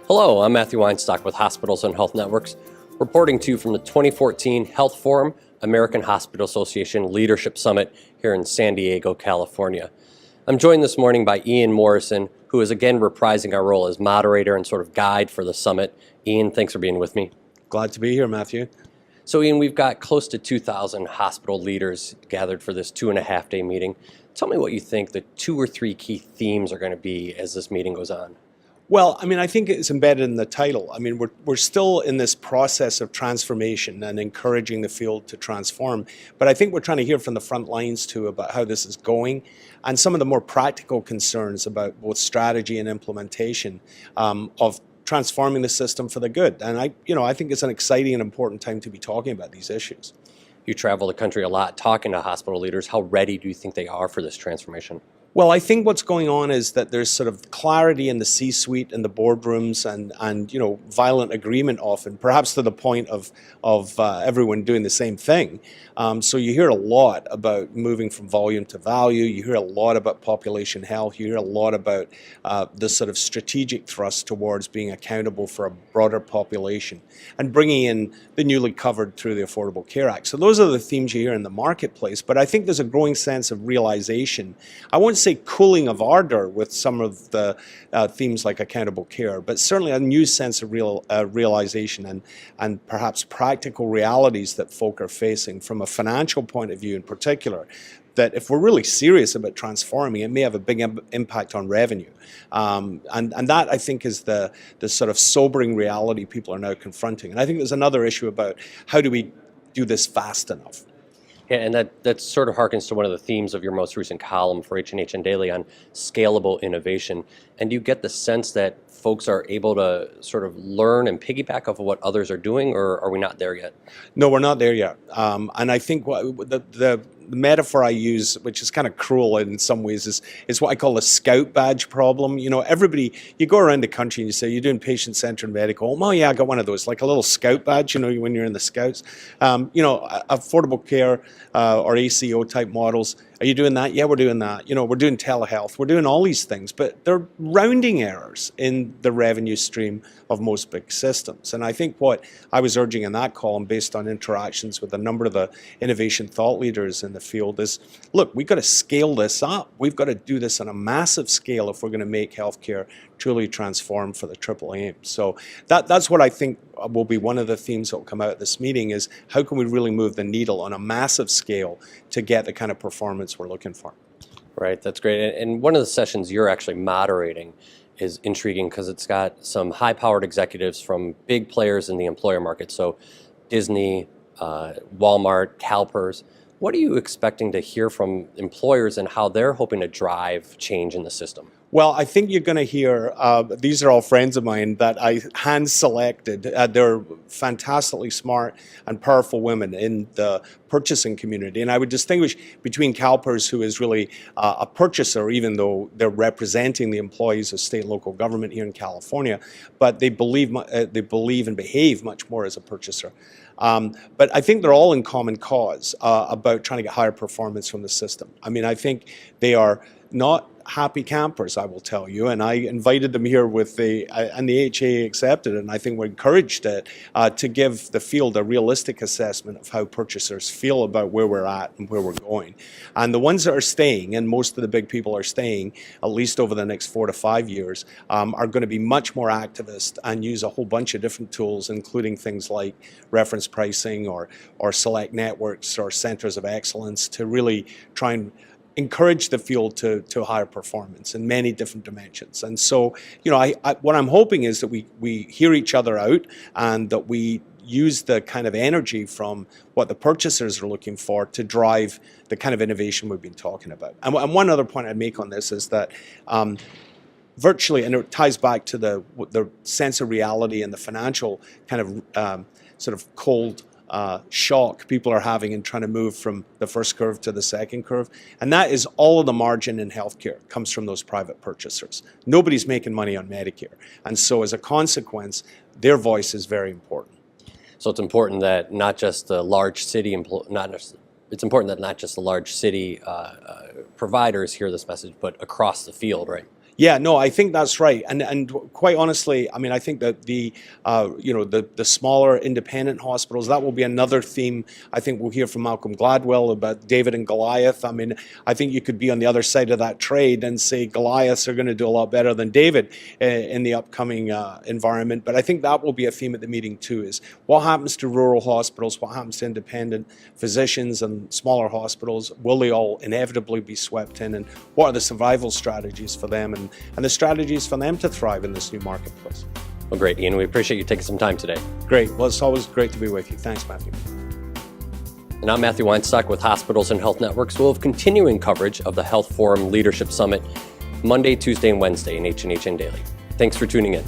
Hello, I'm Matthew Weinstock with Hospitals and Health Networks, reporting to you from the 2014 Health Forum American Hospital Association Leadership Summit here in San Diego, California. I'm joined this morning by Ian Morrison, who is again reprising our role as moderator and sort of guide for the summit. Ian, thanks for being with me. Glad to be here, Matthew. So Ian, we've got close to 2,000 hospital leaders gathered for this 2.5-day meeting. Tell me what you think the 2 or 3 key themes are going to be as this meeting goes on. Well, I think it's embedded in the title. We're still in this process of transformation and encouraging the field to transform. But I think we're trying to hear from the front lines too about how this is going and some of the more practical concerns about both strategy and implementation of transforming the system for the good. And I think it's an exciting and important time to be talking about these issues. You travel the country a lot talking to hospital leaders. How ready do you think they are for this transformation? Well, I think what's going on is that there's sort of clarity in the C-suite and the boardrooms and violent agreement often, perhaps to the point of everyone doing the same thing. So you hear a lot about moving from volume to value. You hear a lot about population health. You hear a lot about the sort of strategic thrust towards being accountable for a broader population and bringing in the newly covered through the Affordable Care Act. So those are the themes you hear in the marketplace. But I think there's a growing sense of realization. I won't say cooling of ardor with some of the themes like accountable care, but certainly a new sense of realization and perhaps practical realities that folk are facing from a financial point of view in particular, that if we're really serious about transforming, it may have a big impact on revenue. And that, I think, is the sort of sobering reality people are now confronting. And I think there's another issue about how do we do this fast enough. Yeah, and that sort of harkens to one of the themes of your most recent column for H&H and Daily on scalable innovation. And do you get the sense that folks are able to sort of learn and piggyback off of what others are doing, or are we not there yet? No, we're not there yet. And I think the metaphor I use, which is kind of cruel in some ways, is what I call the scout badge problem. Everybody, you go around the country and you say, you're doing patient-centered medical. Oh, yeah, I got one of those, like a little scout badge, when you're in the scouts. Affordable care or ACO type models. Are you doing that? Yeah, we're doing that. We're doing telehealth. We're doing all these things, but they're rounding errors in the revenue stream of most big systems. And I think what I was urging in that column, based on interactions with a number of the innovation thought leaders in the field, is, look, we've got to scale this up. We've got to do this on a massive scale if we're going to make healthcare truly transform for the triple aim. So that's what I think will be one of the themes that will come out of this meeting, is how can we really move the needle on a massive scale to get the kind of performance we're looking for. Right, that's great. And one of the sessions you're actually moderating is intriguing because it's got some high-powered executives from big players in the employer market. So Disney, Walmart, CalPERS. What are you expecting to hear from employers and how they're hoping to drive change in the system? Well, I think you're going to hear, these are all friends of mine that I hand-selected. They're fantastically smart and powerful women in the purchasing community. And I would distinguish between CalPERS, who is really a purchaser, even though they're representing the employees of state and local government here in California, but they believe and behave much more as a purchaser. But I think they're all in common cause about trying to get higher performance from the system. I think they are not happy campers, I will tell you, and I invited them here with and the HAA accepted it, and I think we're encouraged to give the field a realistic assessment of how purchasers feel about where we're at and where we're going. And the ones that are staying, and most of the big people are staying, at least over the next 4 to 5 years, are going to be much more activist and use a whole bunch of different tools, including things like reference pricing or select networks or centers of excellence, to really try and encourage the field to higher performance in many different dimensions. And so, what I'm hoping is that we hear each other out and that we use the kind of energy from what the purchasers are looking for to drive the kind of innovation we've been talking about. And one other point I'd make on this is that virtually, and it ties back to the sense of reality and the financial kind of sort of cold shock people are having in trying to move from the first curve to the second curve. And that is all of the margin in healthcare comes from those private purchasers. Nobody's making money on Medicare. And so as a consequence, their voice is very important. So it's important that not just the large city providers hear this message, but across the field, right? Yeah, no, I think that's right, and quite honestly, I mean, I think that the smaller independent hospitals, that will be another theme. I think we'll hear from Malcolm Gladwell about David and Goliath. I mean, I think you could be on the other side of that trade and say Goliaths are going to do a lot better than David in the upcoming environment. But I think that will be a theme at the meeting too: is what happens to rural hospitals, what happens to independent physicians and smaller hospitals? Will they all inevitably be swept in, and what are the survival strategies for them, and the strategies for them to thrive in this new marketplace? Well, great, Ian. We appreciate you taking some time today. Great. Well, it's always great to be with you. Thanks, Matthew. And I'm Matthew Weinstock with Hospitals and Health Networks. We'll have continuing coverage of the Health Forum Leadership Summit Monday, Tuesday, and Wednesday in H&HN Daily. Thanks for tuning in.